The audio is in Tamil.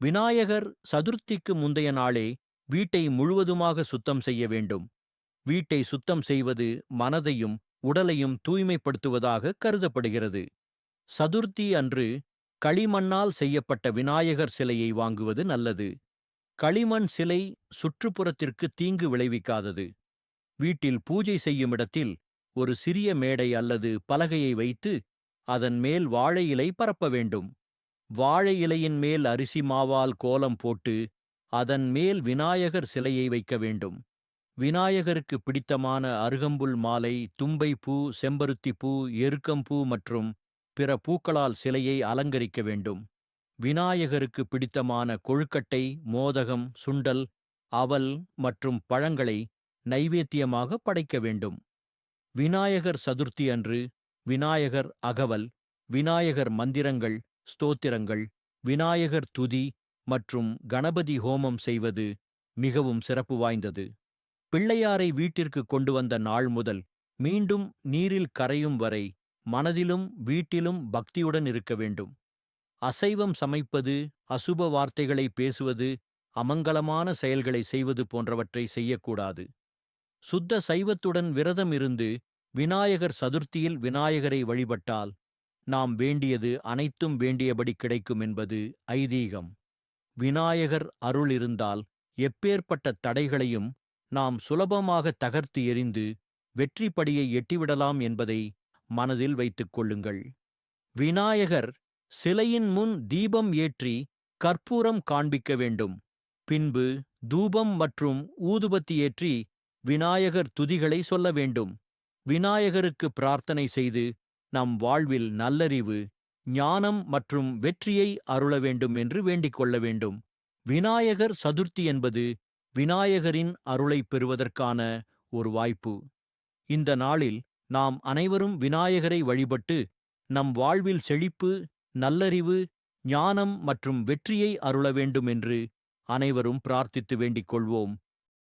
விநாயகர் சதுர்த்திக்கு முந்தைய நாளே வீட்டை முழுவதுமாக சுத்தம் செய்ய வேண்டும். வீட்டை சுத்தம் செய்வது மனதையும் உடலையும் தூய்மைப்படுத்துவதாக கருதப்படுகிறது. சதுர்த்தி அன்று களிமண்ணால் செய்யப்பட்ட விநாயகர் சிலையை வாங்குவது நல்லது. களிமண் சிலை சுற்றுப்புறத்திற்கு தீங்கு விளைவிக்காதது. வீட்டில் பூஜை செய்யும் இடத்தில் ஒரு சிறிய மேடை அல்லது பலகையை வைத்து அதன் மேல் வாழை இலை பரப்ப வேண்டும். வாழை இலையின் மேல் அரிசி மாவால் கோலம் போட்டு அதன் மேல் விநாயகர் சிலையை வைக்க வேண்டும். விநாயகருக்கு பிடித்தமான அருகம்புல் மாலை, தும்பைப்பூ, செம்பருத்திப்பூ, எருக்கம்பூ மற்றும் பிற பூக்களால் சிலையை அலங்கரிக்க வேண்டும். விநாயகருக்கு பிடித்தமான கொழுக்கட்டை, மோதகம், சுண்டல், அவல் மற்றும் பழங்களை நைவேத்தியமாக படைக்க வேண்டும். விநாயகர் சதுர்த்தி அன்று விநாயகர் அகவல், விநாயகர் மந்திரங்கள், ஸ்தோத்திரங்கள், விநாயகர் துதி மற்றும் கணபதி ஹோமம் செய்வது மிகவும் சிறப்பு வாய்ந்தது. பிள்ளையாரை வீட்டிற்கு கொண்டு வந்த நாள் முதல் மீண்டும் நீரில் கரையும் வரை மனதிலும் வீட்டிலும் பக்தியுடன் இருக்க வேண்டும். அசைவம் சமைப்பது, அசுப வார்த்தைகளை பேசுவது, அமங்கலமான செயல்களை செய்வது போன்றவற்றை செய்யக்கூடாது. சுத்த சைவத்துடன் விரதம் இருந்து விநாயகர் சதுர்த்தியில் விநாயகரை வழிபட்டால் நாம் வேண்டியது அனைத்தும் வேண்டியபடி கிடைக்கும் என்பது ஐதீகம். விநாயகர் அருள் இருந்தால் எப்பேற்பட்ட தடைகளையும் நாம் சுலபமாக தகர்த்து எறிந்து வெற்றி படியை எட்டிவிடலாம் என்பதை மனதில் வைத்துக் கொள்ளுங்கள். விநாயகர் சிலையின் முன் தீபம் ஏற்றி கற்பூரம் காண்பிக்க வேண்டும். பின்பு தூபம் மற்றும் ஊதுபத்தி ஏற்றி விநாயகர் துதிகளை சொல்ல வேண்டும். விநாயகருக்கு பிரார்த்தனை செய்து நம் வாழ்வில் நல்லறிவு, ஞானம் மற்றும் வெற்றியை அருள வேண்டும் என்று வேண்டிக் கொள்ள வேண்டும். விநாயகர் சதுர்த்தி என்பது விநாயகரின் அருளை பெறுவதற்கான ஒரு வாய்ப்பு. இந்த நாளில் நாம் அனைவரும் விநாயகரை வழிபட்டு நம் வாழ்வில் செழிப்பு, நல்லறிவு, ஞானம் மற்றும் வெற்றியை அருள வேண்டும் என்று அனைவரும் பிரார்த்தித்து வேண்டிக் கொள்வோம்.